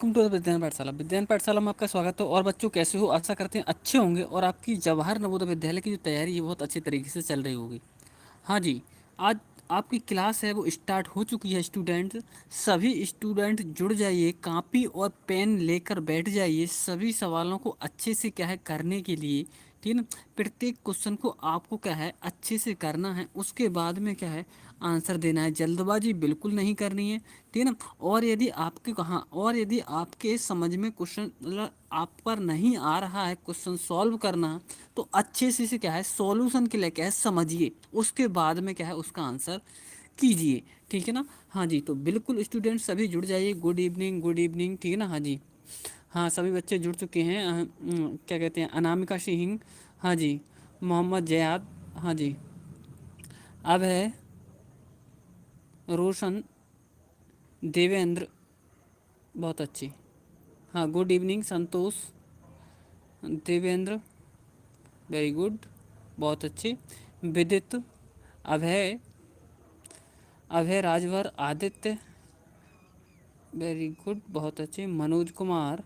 Welcome to the विज्ञान पाठशाला। विज्ञान पाठशाला में आपका स्वागत है। और बच्चों, कैसे हो? आशा करते हैं अच्छे होंगे और आपकी जवाहर नवोदय विद्यालय की जो तैयारी है बहुत अच्छे तरीके से चल रही होगी। हाँ जी, आज आपकी क्लास है वो स्टार्ट हो चुकी है स्टूडेंट। सभी स्टूडेंट जुड़ जाइए, कॉपी और पेन लेकर बैठ जाइए सभी सवालों को अच्छे से क्या है करने के लिए। ठीक है ना? प्रत्येक क्वेश्चन को आपको क्या है अच्छे से करना है, उसके बाद में क्या है आंसर देना है। जल्दबाजी बिल्कुल नहीं करनी है, ठीक है ना? और यदि आपके समझ में क्वेश्चन मतलब आप पर नहीं आ रहा है क्वेश्चन सॉल्व करना, तो अच्छे से क्या है सॉल्यूशन के लिए क्या है समझिए, उसके बाद में क्या है उसका आंसर कीजिए। ठीक है ना? हाँ जी, तो बिल्कुल स्टूडेंट सभी जुड़ जाइए। Good evening, good evening. ठीक है ना? हाँ जी, हाँ सभी बच्चे जुड़ चुके हैं। क्या कहते हैं, अनामिका सिंह, हाँ जी, मोहम्मद जयाद, हाँ जी, अब है रोशन, देवेंद्र, बहुत अच्छी, हाँ गुड इवनिंग संतोष, देवेंद्र, वेरी गुड, बहुत अच्छे, विदित, अभय, अभय राजभर, आदित्य, वेरी गुड, बहुत अच्छे, मनोज कुमार,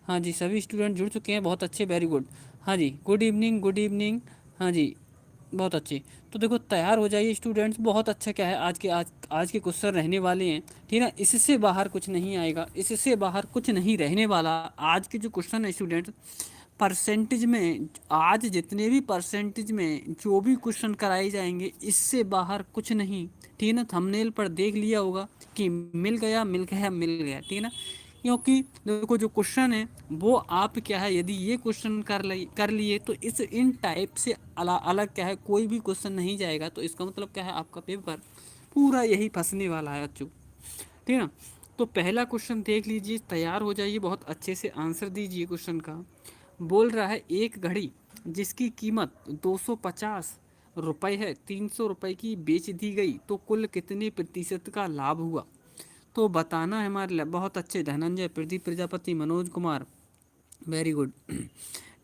हाँ जी सभी स्टूडेंट जुड़ चुके हैं, बहुत अच्छे, वेरी गुड। हाँ जी, गुड इवनिंग, गुड इवनिंग, हाँ जी, बहुत अच्छे। तो देखो तैयार हो जाइए स्टूडेंट्स, बहुत अच्छा क्या है आज के क्वेश्चन रहने वाले हैं। ठीक है ना? इससे बाहर कुछ नहीं आएगा, इससे बाहर कुछ नहीं रहने वाला। आज के जो क्वेश्चन है स्टूडेंट, परसेंटेज में आज जितने भी परसेंटेज में जो भी क्वेश्चन कराए जाएंगे इससे बाहर कुछ नहीं। ठीक है ना? थंबनेल पर देख लिया होगा कि मिल गया मिल गया मिल गया। ठीक है ना? क्योंकि देखो जो क्वेश्चन है वो आप क्या है, यदि ये क्वेश्चन कर लिए तो इस इन टाइप से अलग क्या है कोई भी क्वेश्चन नहीं जाएगा। तो इसका मतलब क्या है, आपका पेपर पूरा यही फंसने वाला है बच्चों। ठीक है ना? तो पहला क्वेश्चन देख लीजिए, तैयार हो जाइए, बहुत अच्छे से आंसर दीजिए क्वेश्चन का। बोल रहा है एक घड़ी जिसकी कीमत 250 रुपए है, 300 रुपए की बेच दी गई तो कुल कितने प्रतिशत का लाभ हुआ? तो बताना है हमारे लिए। बहुत अच्छे, Dhananjay, Pradeep Prajapati, Manoj Kumar, very good,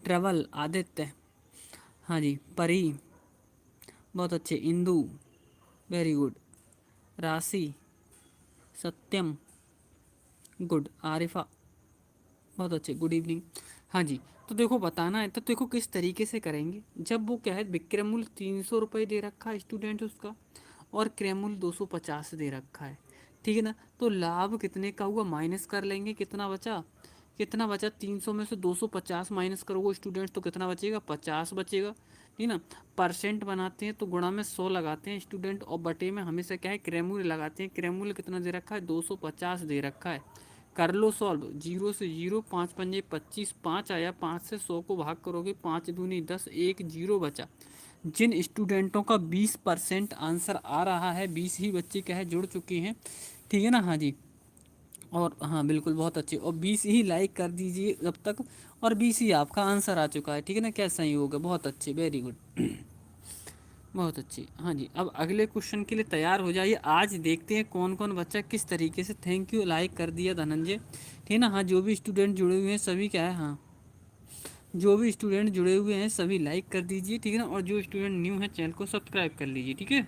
travel, Aditya, हाँ जी, परी, बहुत अच्छे, इंदू, वेरी गुड, राशि, सत्यम, गुड, आरिफा, बहुत अच्छे, गुड इवनिंग। हाँ जी, तो देखो बताना है तो देखो किस तरीके से करेंगे। जब वो क्या है विक्रय मूल्य 300 रुपये दे रखा है स्टूडेंट उसका, और क्रय मूल्य 250 दे रखा है। ठीक है ना? तो लाभ कितने का हुआ माइनस कर लेंगे, कितना बचा, कितना बचा, 300 में से 250 माइनस करोगे स्टूडेंट तो कितना बचेगा, 50 बचेगा। ठीक ना? परसेंट बनाते हैं तो गुणा में 100 लगाते हैं स्टूडेंट, और बटे में हमेशा क्या है क्रय मूल्य लगाते हैं। क्रय मूल्य कितना दे रखा है, 250 दे रखा है। कर लो सॉल्व, जीरो से जीरो, पाँच पंजे 25, पाँच आया, पाँच से 100 को भाग करोगे, पाँच दूनी 10, एक जीरो बचा। जिन स्टूडेंटों का 20% आंसर आ रहा है, 20 ही बच्चे क्या है जुड़ चुके हैं। ठीक है ना? हाँ जी, और हाँ बिल्कुल बहुत अच्छे, और 20 ही लाइक कर दीजिए अब तक, और 20 ही आपका आंसर आ चुका है। ठीक है ना? क्या सही होगा, बहुत अच्छे, वेरी गुड, बहुत अच्छी। हाँ जी, अब अगले क्वेश्चन के लिए तैयार हो जाइए। आज देखते हैं कौन कौन बच्चा किस तरीके से, थैंक यू, लाइक कर दिया धनंजय। ठीक है ना? हाँ, जो भी स्टूडेंट जुड़े हुए हैं सभी क्या है, हाँ जो भी स्टूडेंट जुड़े हुए हैं सभी लाइक कर दीजिए। ठीक है ना? और जो स्टूडेंट न्यू है चैनल को सब्सक्राइब कर लीजिए। ठीक है,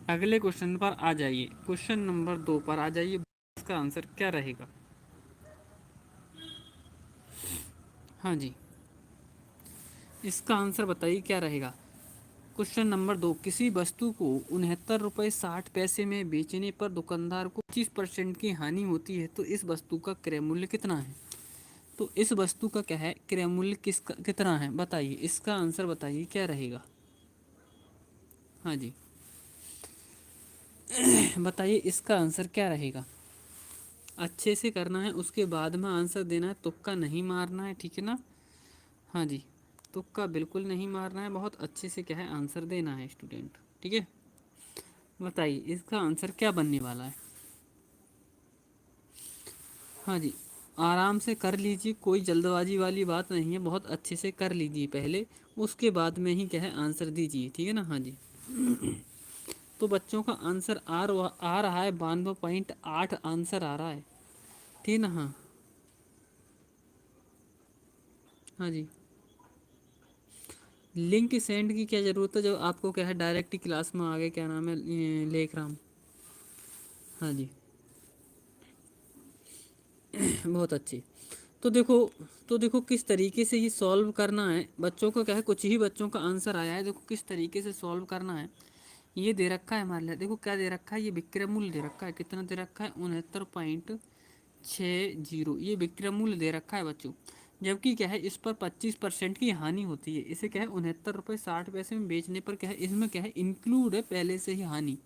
अगले क्वेश्चन पर आ जाइए, क्वेश्चन नंबर 2 पर आ जाइए। इसका आंसर क्या रहेगा? हाँ जी, इसका आंसर बताइए क्या रहेगा। क्वेश्चन नंबर 2, किसी वस्तु को 69 रुपये 60 पैसे में बेचने पर दुकानदार को 25% की हानि होती है, तो इस वस्तु का क्रय मूल्य कितना है? तो इस वस्तु का क्या है क्रय मूल्य कितना है बताइए, इसका आंसर बताइए क्या रहेगा। हाँ जी, बताइए इसका आंसर क्या रहेगा। अच्छे से करना है, उसके बाद में आंसर देना है, तुक्का नहीं मारना है। ठीक है ना? हाँ जी, तुक्का बिल्कुल नहीं मारना है, बहुत अच्छे से क्या है आंसर देना है स्टूडेंट। ठीक है, बताइए इसका आंसर क्या बनने वाला है। हाँ जी, आराम से कर लीजिए, कोई जल्दबाजी वाली बात नहीं है, बहुत अच्छे से कर लीजिए पहले, उसके बाद में ही क्या है आंसर दीजिए। ठीक है ना? हाँ जी, तो बच्चों का आंसर आ रहा है 92.8 आंसर आ रहा है। ठीक है ना? हाँ, हाँ जी, लिंक सेंड की क्या ज़रूरत है, जब आपको क्या है डायरेक्ट ही क्लास में आ गए, क्या नाम है, लेख राम। हाँ जी, बहुत अच्छी। तो देखो, तो देखो किस तरीके से ये सॉल्व करना है बच्चों को। क्या है, कुछ ही बच्चों का आंसर आया है। देखो किस तरीके से सॉल्व करना है। ये दे रखा है हमारे लिए, देखो क्या दे रखा है, ये विक्रय मूल्य दे रखा है। कितना दे रखा है, 69.60। ये विक्रय मूल्य दे रखा है बच्चों। जबकि क्या है, इस पर 25% की हानि होती है। इसे क्या है, 69 रुपये 60 पैसे में बेचने पर क्या है, इसमें क्या है, इंक्लूड है पहले से ही हानि।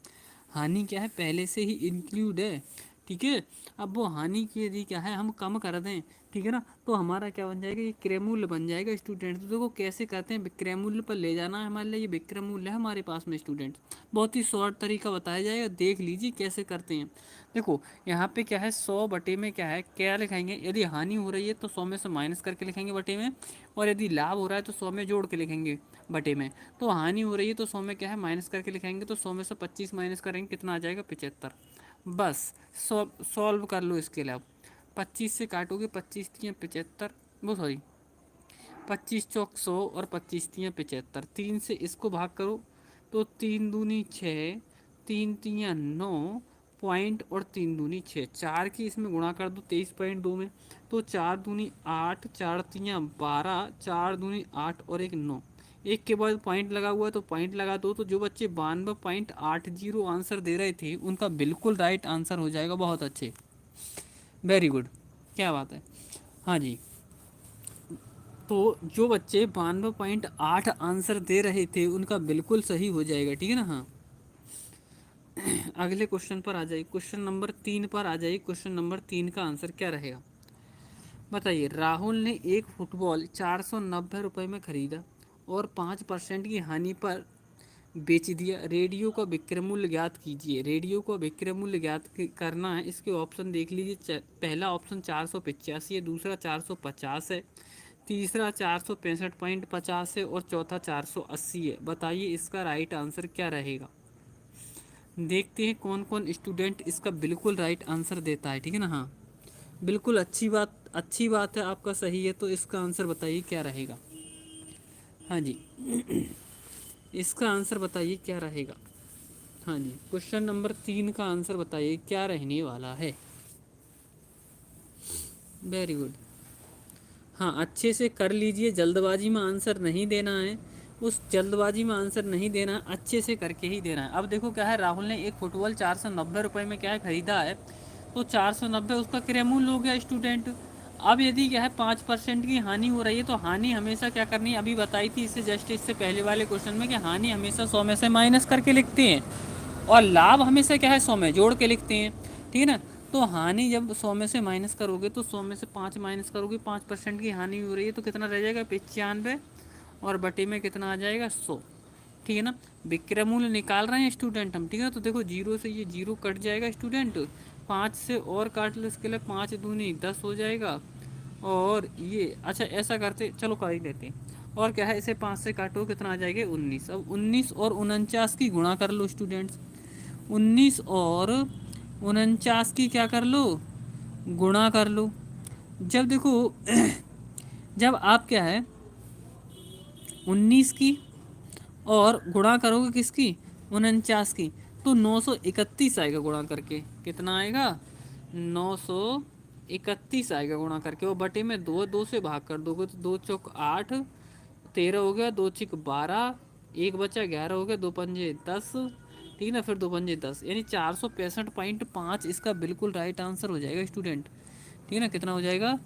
हानि क्या है, पहले से ही इंक्लूड है। ठीक है। अब वो हानि की यदि क्या है, हम कम कर दें, ठीक है ना, तो हमारा क्या बन जाएगा, ये क्रय मूल्य बन जाएगा स्टूडेंट। तो देखो कैसे करते हैं, क्रय मूल्य पर ले जाना है हमारे लिए, ये विक्रय मूल्य है हमारे पास में स्टूडेंट। बहुत ही शॉर्ट तरीका बताया जाएगा, देख लीजिए कैसे करते हैं। देखो यहाँ पे क्या है, 100 बटे में क्या है, क्या लिखेंगे, यदि हानि हो रही है तो 100 में से माइनस करके लिखेंगे बटे में, और यदि लाभ हो रहा है तो 100 में जोड़ के लिखेंगे बटे में। तो हानि हो रही है तो 100 में क्या है, माइनस करके लिखेंगे, तो 100 में से 25 माइनस करेंगे, कितना आ जाएगा, 75। बस सॉल्व कर लो इसके लिए। अब 25 से काटोगे, 25×3 = 75, वो सॉरी 25×4 = 100 और 25×3 = 75। 3 से इसको भाग करो तो 3×2 = 6, 3×3 = 9 पॉइंट, और 3×2 = 6। 4 की इसमें गुणा कर दो 23.2 में, तो 4×2 = 8, 4×3 = 12, 4×2 = 8 और एक 9। एक के बाद पॉइंट लगा हुआ है तो पॉइंट लगा दो। तो जो बच्चे 92.80 आंसर दे रहे थे उनका बिल्कुल राइट आंसर हो जाएगा। बहुत अच्छे, वेरी गुड, क्या बात है। हाँ जी, तो जो बच्चे 92.8 आंसर दे रहे थे उनका बिल्कुल सही हो जाएगा, ठीक है ना। हाँ, अगले क्वेश्चन पर आ जाइए, क्वेश्चन नंबर 3 पर आ जाइए। क्वेश्चन नंबर 3 का आंसर क्या रहेगा, बताइए। राहुल ने एक फुटबॉल 490 रुपये में खरीदा और 5% की हानि पर बेच दिया। रेडियो का विक्रय मूल्य ज्ञात कीजिए। रेडियो का विक्रय मूल्य ज्ञात करना है, इसके ऑप्शन देख लीजिए। पहला ऑप्शन 485 है, दूसरा 450 है, तीसरा 465.50 है, और चौथा 480 है। बताइए इसका राइट आंसर क्या रहेगा। देखते हैं कौन कौन स्टूडेंट इसका बिल्कुल राइट आंसर देता है, ठीक है ना। हाँ, बिल्कुल अच्छी बात है, आपका सही है। तो इसका आंसर बताइए क्या रहेगा। हाँ जी, इसका आंसर बताइए क्या रहेगा। हाँ जी, क्वेश्चन नंबर 3 का आंसर बताइए क्या रहने वाला है। Very good. हाँ, अच्छे से कर लीजिए, जल्दबाजी में आंसर नहीं देना है। उस जल्दबाजी में आंसर नहीं देना है, अच्छे से करके ही देना है। अब देखो क्या है, राहुल ने एक फुटबॉल 490 रुपये में क्या है, खरीदा है। तो 490 उसका क्रय मूल्य हो गया स्टूडेंट। अब यदि क्या है, 5% की हानि हो रही है, तो हानि हमेशा क्या करनी है, अभी बताई थी इससे जस्ट इससे पहले वाले क्वेश्चन में कि हानि हमेशा 100 में से माइनस करके लिखते हैं, और लाभ हमेशा क्या है, 100 में जोड़ के लिखते हैं, ठीक है ना। तो हानि जब 100 में से माइनस करोगे तो 100 में से 5 माइनस करोगे, 5% की हानि हो रही है तो कितना रह जाएगा, 95, और बटे में कितना आ जाएगा, 100, ठीक है ना। विक्रय मूल्य निकाल रहे हैं स्टूडेंट हम, ठीक है। तो देखो जीरो से ये जीरो कट जाएगा स्टूडेंट, 5 से और काट लो इसके लिए, 5×2 = 10 हो जाएगा। और ये अच्छा ऐसा करते, चलो कर ही देते हैं। और क्या है, इसे 5 से काटो कितना आ जाएगा, 19। अब 19 और 49 की गुणा कर लो स्टूडेंट्स। 19 और 49 की क्या कर लो, गुणा कर लो। जब देखो जब आप क्या है, 19 की और गुणा करोगे किसकी, 49 की, तो 931 आएगा गुणा करके। कितना आएगा, 931 आएगा गुणा करके। और बटे में दो, दो से भाग कर दोगे तो 2×4 = 8, 13 हो गया, 2×6 = 12, एक बचा 11 हो गया, 2×5 = 10, ठीक है ना। फिर 2×5 = 10, यानी 465.5 इसका बिल्कुल राइट आंसर हो जाएगा स्टूडेंट, ठीक है ना। कितना हो जाएगा,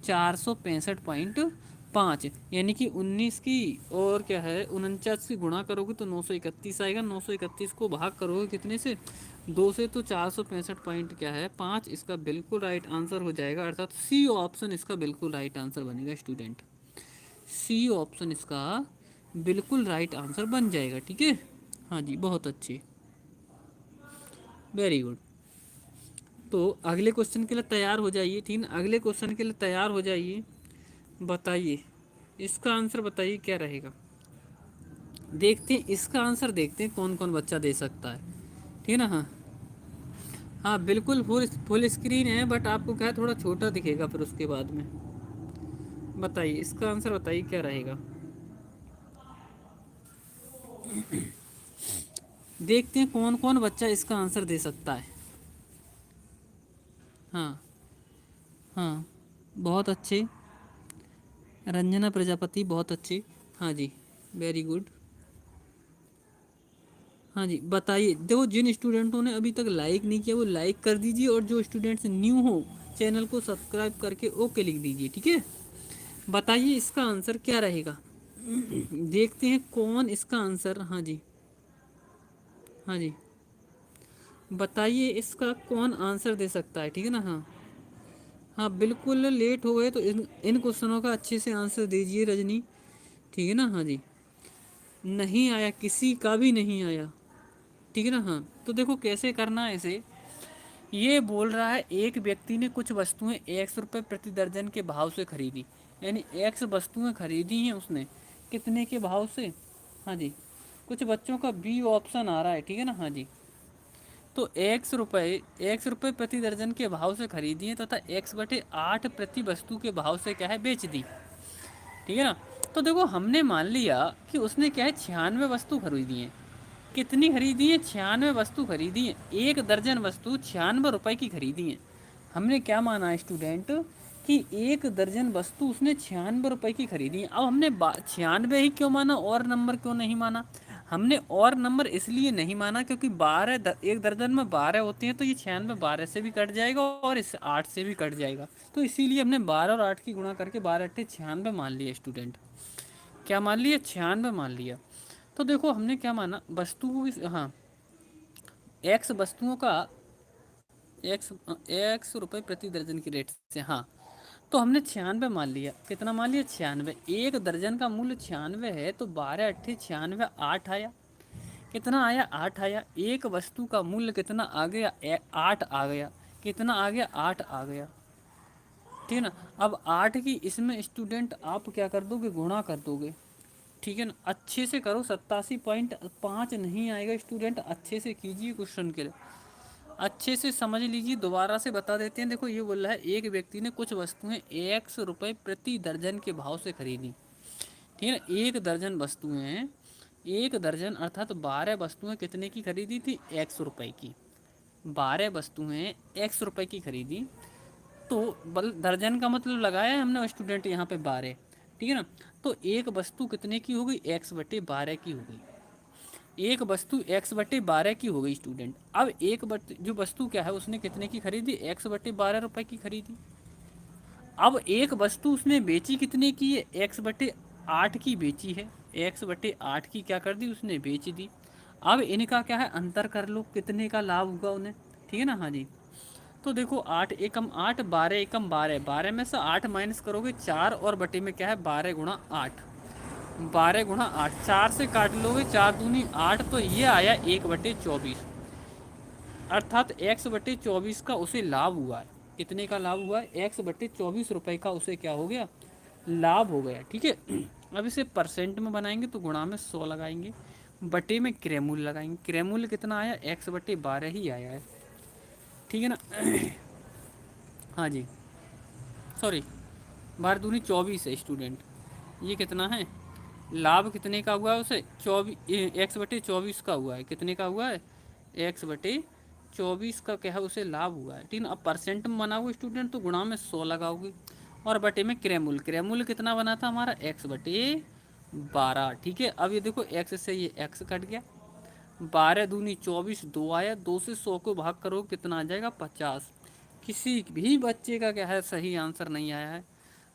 465.5, यानी कि 19 की और क्या है, 49 की गुणा करोगे तो 931 आएगा। 931 को भाग करोगे कितने से, 2 से, तो 465 क्या है, 5 इसका बिल्कुल राइट आंसर हो जाएगा। अर्थात सी ऑप्शन इसका बिल्कुल राइट आंसर बनेगा स्टूडेंट। सी ऑप्शन इसका बिल्कुल राइट आंसर बन जाएगा, ठीक है। हाँ जी, बहुत अच्छी, वेरी गुड। तो अगले क्वेश्चन के लिए तैयार हो जाइए, ठीक है। अगले क्वेश्चन के लिए तैयार हो जाइए। बताइए इसका आंसर, बताइए क्या रहेगा। देखते हैं इसका आंसर, देखते हैं कौन कौन बच्चा दे सकता है, ठीक है ना। हाँ हाँ, बिल्कुल फुल स्क्रीन है, बट आपको क्या है, थोड़ा छोटा दिखेगा फिर उसके बाद में। बताइए इसका आंसर, बताइए क्या रहेगा। देखते हैं कौन कौन बच्चा इसका आंसर दे सकता है। हाँ, हाँ बहुत अच्छे। रंजना प्रजापति बहुत अच्छे। हाँ जी वेरी गुड। हाँ जी बताइए, देखो जिन स्टूडेंटों ने अभी तक लाइक नहीं किया वो लाइक कर दीजिए, और जो स्टूडेंट्स न्यू हो चैनल को सब्सक्राइब करके ओके लिख दीजिए, ठीक है। बताइए इसका आंसर क्या रहेगा। देखते हैं कौन इसका आंसर, हाँ जी, हाँ जी बताइए इसका कौन आंसर दे सकता है, ठीक है ना। हाँ हाँ बिल्कुल लेट हो गए तो इन क्वेश्चनों का अच्छे से आंसर दीजिए रजनी, ठीक है ना। हाँ जी नहीं आया, किसी का भी नहीं आया, ठीक है ना। हाँ तो देखो कैसे करना है इसे। ये बोल रहा है एक व्यक्ति ने कुछ वस्तुएं 100 रुपये प्रति दर्जन के भाव से खरीदी, यानी 100 वस्तुएं खरीदी हैं उसने, कितने के भाव से। हाँ जी कुछ बच्चों का बी ऑप्शन आ रहा है, ठीक है ना। हाँ जी तो 100 रुपये प्रति दर्जन के भाव से खरीदी है तथा 1/8 प्रति वस्तु के भाव से क्या है बेच दी, ठीक है ना। तो देखो हमने मान लिया कि उसने क्या है 96 वस्तु खरीदी है। कितनी खरीदी है, 96 वस्तु खरीदी है, 1 दर्जन वस्तु 96 रुपए की खरीदी है। हमने क्या माना है स्टूडेंट कि 1 दर्जन वस्तु उसने 96 रुपए की खरीदी है। अब हमने 96 ही क्यों माना, और नंबर क्यों नहीं माना। हमने और नंबर इसलिए नहीं माना क्योंकि 1 दर्जन में 12 होते हैं, तो ये 96 12 से भी कट जाएगा और इस 8 से भी कट जाएगा, तो इसीलिए हमने 12 और 8 की गुणा करके 12 × 8 = 96 मान लिया स्टूडेंट। क्या मान लिया, 96 मान लिया। तो देखो हमने क्या माना, वस्तु, हाँ एक्स वस्तुओं का एक्स 100 रुपये प्रति दर्जन की रेट से, हाँ तो हमने 96 मान लिया। कितना मान लिया, 96। 1 दर्जन का मूल्य 96 है, तो 12×8 = 96, 8 आया। कितना आया, 8 आया। एक वस्तु का मूल्य कितना आ गया, 8 आ गया। कितना आ गया, 8 आ गया, ठीक है ना। अब 8 की इसमें स्टूडेंट आप क्या कर दोगे, गुणा कर दोगे, ठीक है ना। अच्छे से करो, 87.5 नहीं आएगा स्टूडेंट, अच्छे से कीजिए क्वेश्चन के लिए, अच्छे से समझ लीजिए। दोबारा से बता देते हैं, देखो ये बोल रहा है एक व्यक्ति ने कुछ वस्तुएं 100 रुपये प्रति दर्जन के भाव से खरीदी, ठीक है ना। 1 दर्जन वस्तुएं, 1 दर्जन अर्थात 12 वस्तुएं कितने की खरीदी थी, 100 रुपये की। 12 वस्तुएं 100 रुपये की खरीदी, तो दर्जन का मतलब लगाया है हमने स्टूडेंट यहाँ पे 12, ठीक है ना। तो एक वस्तु कितने की हो गई, 100/12 की हो गई। एक वस्तु 100/12 की हो गई स्टूडेंट। अब जो वस्तु क्या है उसने कितने की खरीदी, 100/12 रुपए की खरीदी। अब एक वस्तु उसने बेची कितने की है, 1/8 की बेची है। 1/8 की क्या कर दी, उसने बेच दी। अब इनका क्या है, अंतर कर लो, कितने का लाभ हुआ उन्हें, ठीक है ना। हाँ जी तो देखो 8 एकम 8, 12 एकम 12, 12 में से 8 माइनस करोगे 4, और बटे में क्या है 12 × 8, 12 × 8, 4 से काट लोगे, 4×2 = 8, तो ये आया 1/24, अर्थात 1/24 का उसे लाभ हुआ है। कितने का लाभ हुआ है, 1/24 रुपये का उसे क्या हो गया, लाभ हो गया, ठीक है। अब इसे परसेंट में बनाएंगे तो गुणा में 100 लगाएंगे, बटे में क्रयमूल्य लगाएंगे। क्रयमूल्य कितना आया, 1/12 ही आया है, ठीक है ना। हाँ जी सॉरी, 12×2 = 24 है स्टूडेंट, ये कितना है, लाभ कितने का हुआ है उसे, 1/24 का हुआ है। कितने का हुआ है, 1/24 का क्या है उसे लाभ हुआ है, ठीक है। अब परसेंट में बनाओगे स्टूडेंट तो गुणा में 100 लगाओगे, और बटे में क्रयमूल्य, क्रयमूल्य कितना बना था हमारा, 1/12, ठीक है। अब ये देखो एक्स से ये एक्स कट गया, 12×2 = 24, 2 आया, 2 से 100 को भाग करो कितना आ जाएगा, 50। किसी भी बच्चे का क्या है सही आंसर नहीं आया है।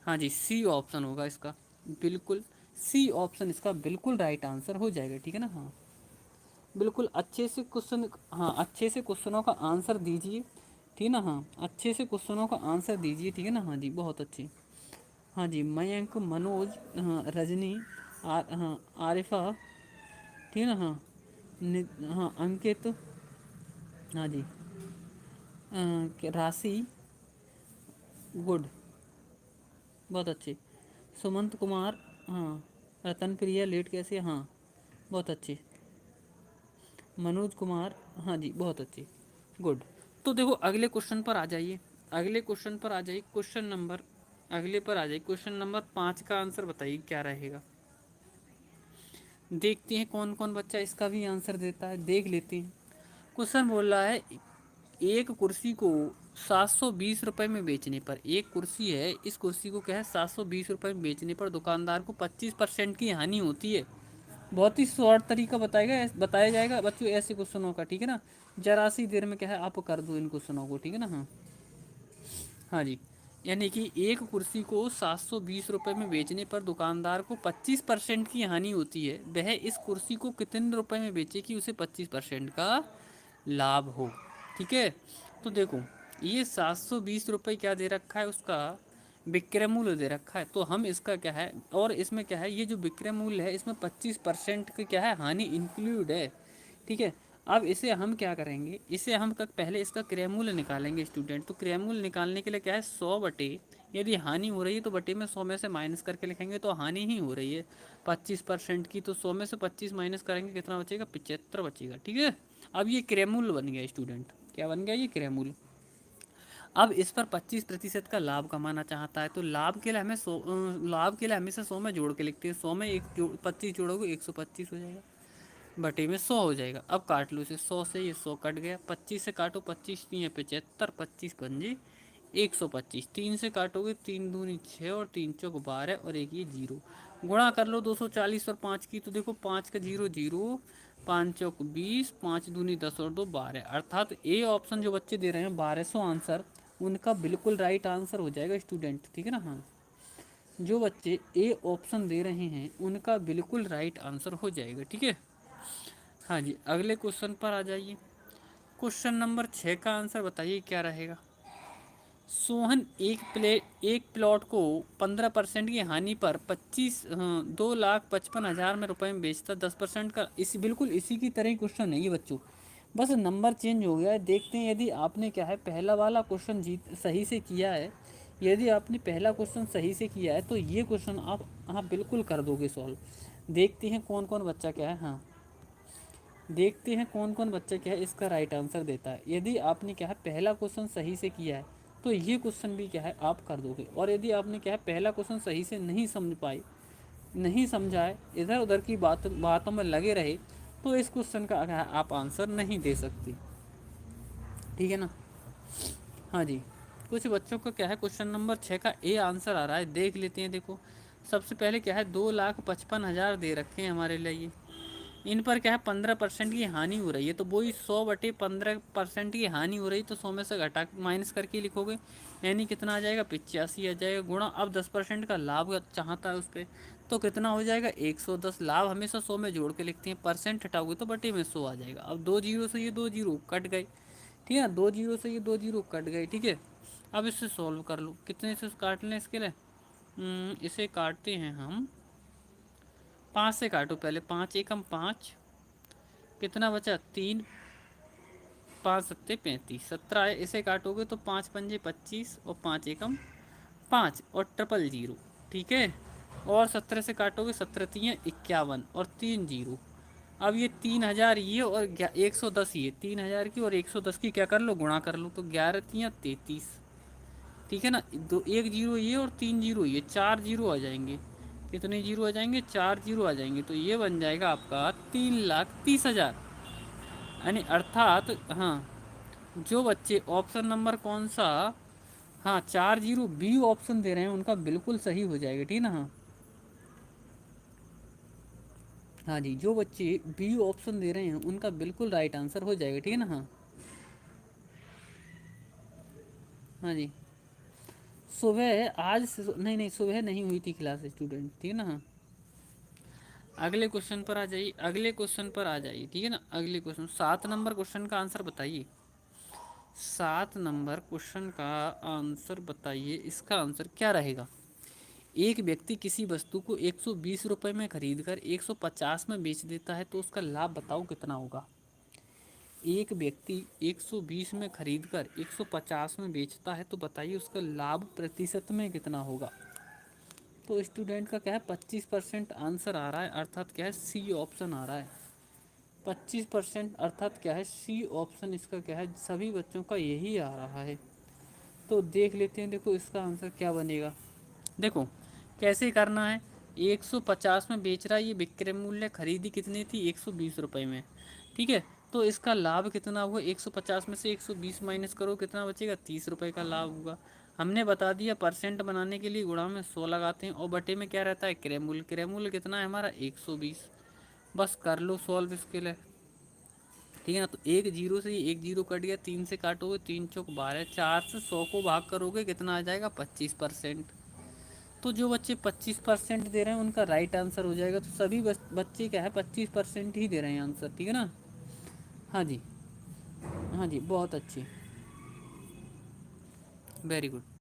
हाँ जी सी ऑप्शन होगा इसका, बिल्कुल सी ऑप्शन इसका बिल्कुल राइट आंसर हो जाएगा, ठीक है ना। हाँ बिल्कुल अच्छे से क्वेश्चन, हाँ अच्छे से क्वेश्चनों का आंसर दीजिए, ठीक है ना। हाँ अच्छे से क्वेश्चनों का आंसर दीजिए, ठीक है ना। हाँ जी बहुत अच्छे। हाँ जी मयंक, मनोज, हाँ रजनी, हाँ आरिफा, ठीक है ना। हाँ हाँ अंकित, हाँ जी राशि, गुड, बहुत अच्छे। सुमंत कुमार, हाँ रतन प्रिया लेट कैसे, हाँ बहुत अच्छे। मनोज कुमार, हाँ जी बहुत अच्छे, गुड। तो देखो अगले क्वेश्चन पर आ जाइए, अगले क्वेश्चन पर आ जाइए, क्वेश्चन नंबर, अगले पर आ जाइए, क्वेश्चन नंबर 5 का आंसर बताइए क्या रहेगा। देखते हैं कौन कौन बच्चा इसका भी आंसर देता है, देख लेते हैं। क्वेश्चन बोल रहा है एक कुर्सी को 720 रुपये में बेचने पर, एक कुर्सी है, इस कुर्सी को क्या है 720 रुपये में बेचने पर दुकानदार को 25% की हानि होती है। बहुत ही शॉर्ट तरीका बताया जाएगा बच्चों ऐसे क्वेश्चनों का, ठीक है ना। जरा सी देर में क्या है आप कर दो इन क्वेश्चनों को, ठीक है ना। हाँ हाँ जी, यानी कि एक कुर्सी को 720 रुपये में बेचने पर दुकानदार को 25% की हानि होती है। वह इस कुर्सी को कितने रुपए में बेचे कि उसे 25% का लाभ हो। ठीक है, तो देखो ये 720 रुपये क्या दे रखा है, उसका विक्रय मूल्य दे रखा है। तो हम इसका क्या है, और इसमें क्या है, ये जो विक्रय मूल्य है इसमें 25% की क्या है हानि इंक्लूड है। ठीक है, अब इसे हम क्या करेंगे, इसे हम पहले इसका क्रय मूल्य निकालेंगे स्टूडेंट। तो क्रय मूल्य निकालने के लिए क्या है 100 बटे, यदि हानि हो रही है तो बटे में 100 में से माइनस करके लिखेंगे तो हानि ही हो रही है 25% की, तो 100 में से 25 माइनस करेंगे कितना बचेगा, 75 बचेगा। ठीक है, अब ये क्रय मूल्य बन गया स्टूडेंट, क्या बन गया ये क्रय मूल्य। अब इस पर 25% का लाभ कमाना चाहता है, तो लाभ के लिए हमें 100, लाभ के लिए हमेशा 100 में जोड़ के लिखते हैं। 100 में 25 जोड़ोगे 125 हो जाएगा, बटे में 100 हो जाएगा। अब काट लो इसे, 100 से ये 100 कट गया, 25 से काटो 25 तीन 75, 25 पंजे 125, 3 से काटोगे 3 दूनी 6 और 3 चौक 12 और एक ये जीरो, गुणा कर लो 240 और 5 की, तो देखो 5 का जीरो जीरो, 5 चौक 20, 5 दूनी 10 और 2 12, अर्थात ए ऑप्शन जो बच्चे दे रहे हैं 1200 आंसर, उनका बिल्कुल राइट आंसर हो जाएगा स्टूडेंट। ठीक है ना। हाँ, जो बच्चे ए ऑप्शन दे रहे हैं उनका बिल्कुल राइट आंसर हो जाएगा। ठीक है, हाँ जी, अगले क्वेश्चन पर आ जाइए। क्वेश्चन नंबर 6 का आंसर बताइए क्या रहेगा। सोहन एक प्लॉट को 15% की हानि पर 2,55,000 में रुपए में बेचता, 10% का, इसी बिल्कुल इसी की तरह ही क्वेश्चन है ये बच्चों, बस नंबर चेंज हो गया है। देखते हैं यदि आपने क्या है पहला वाला क्वेश्चन जीत सही से किया है, यदि आपने पहला क्वेश्चन सही से किया है तो ये क्वेश्चन आप बिल्कुल कर दोगे सॉल्व। देखते हैं कौन कौन बच्चा क्या है, हाँ देखते हैं कौन कौन बच्चा क्या है इसका राइट आंसर देता है। यदि आपने क्या है पहला क्वेश्चन सही से किया है तो ये क्वेश्चन भी क्या है आप कर दोगे, और यदि आपने क्या है पहला क्वेश्चन सही से नहीं समझ पाए, नहीं समझाए, इधर उधर की बातों में लगे रहे, तो इस क्वेश्चन का क्या है आप आंसर नहीं दे सकते। ठीक है ना। हाँ जी, कुछ बच्चों का क्या है क्वेश्चन नंबर 6 का ए आंसर आ रहा है, देख लेते हैं। देखो सबसे पहले क्या है 2,55,000 दे रखे हैं हमारे लिए, इन पर क्या है 15% की हानि हो रही है, तो वही 100 बटे 15% की हानि हो रही, तो 100 में से घटा माइनस करके लिखोगे, यानी कितना आ जाएगा 85 आ जाएगा, गुणा अब 10% का लाभ चाहता है उस पर, तो कितना हो जाएगा 110। लाभ हमेशा 100 में जोड़ के लिखते हैं, परसेंट हटाओगे तो बटे में 100 आ जाएगा। अब 2 जीरो से ये 2 जीरो कट गए, ठीक है, 2 जीरो से ये 2 जीरो कट गए। ठीक है, अब इसे सॉल्व कर लो, कितने से काट लें इसके लिए, इसे काटते हैं हम 5 से काटो पहले, 5 एकम 5, कितना बचा 3, 5 सत्ते 35, 17 है, इसे काटोगे तो 5 पंजे 25 और 5 एकम 5 और ट्रिपल जीरो। ठीक है, और 17 से काटोगे 17 तीन 51 और 3 जीरो। अब ये 3,000 ये और 110 ये 3,000 की और 110 की क्या कर लो गुणा कर लो, तो 11 तियाँ 33। ठीक है ना, दो एक जीरो ये और 3 जीरो ये, 4 जीरो आ जाएंगे, कितने जीरो आ जाएंगे 4 जीरो आ जाएंगे, तो ये बन जाएगा आपका 3,30,000। यानी अर्थात हाँ, जो बच्चे ऑप्शन नंबर कौन सा, हाँ 4 जीरो बी ऑप्शन दे रहे हैं उनका बिल्कुल सही हो जाएगा। ठीक है ना। हाँ हाँ जी, जो बच्चे बी ऑप्शन दे रहे हैं उनका बिल्कुल राइट आंसर हो जाएगा। ठीक है ना। हाँ हाँ जी, सुबह आज नहीं नहीं सुबह नहीं हुई थी क्लास स्टूडेंट। ठीक है ना। हाँ अगले क्वेश्चन पर आ जाइए, अगले क्वेश्चन पर आ जाइए। ठीक है ना, अगले क्वेश्चन 7 नंबर क्वेश्चन का आंसर बताइए। 7 नंबर क्वेश्चन का आंसर बताइए, इसका आंसर क्या रहेगा। एक व्यक्ति किसी वस्तु को 120 रुपये में खरीदकर 150 में बेच देता है, तो उसका लाभ बताओ कितना होगा। एक व्यक्ति 120 में खरीदकर 150 में बेचता है, तो बताइए उसका लाभ प्रतिशत में कितना होगा। तो स्टूडेंट का क्या है 25% आंसर आ रहा है, अर्थात क्या है सी ऑप्शन आ रहा है। 25% अर्थात क्या है सी ऑप्शन, इसका क्या है सभी बच्चों का यही आ रहा है। तो देख लेते हैं, देखो इसका आंसर क्या बनेगा। देखो कैसे करना है, 150 में बेच रहा है, ये विक्रय मूल्य खरीदी कितनी थी 120 रुपये में। ठीक है, तो इसका लाभ कितना हुआ, 150 में से 120 माइनस करो, कितना बचेगा, 30 रुपये का लाभ होगा। हमने बता दिया परसेंट बनाने के लिए गुणा में 100 लगाते हैं, और बटे में क्या रहता है, क्रयमूल्य। क्रयमूल्य कितना है हमारा, 120। बस कर लो सॉल्व इसके लिए, ठीक है ना। तो एक जीरो से एक जीरो कट गया, 3 से काटोगे, 3 चौक 12, 4 से 100 को भाग करोगे, कितना आ जाएगा, 25%। तो जो बच्चे 25% दे रहे हैं उनका राइट आंसर हो जाएगा। तो सभी बच्चे क्या है, 25% ही दे रहे हैं आंसर, ठीक है ना। हाँ जी, हाँ जी, बहुत अच्छी, वेरी गुड।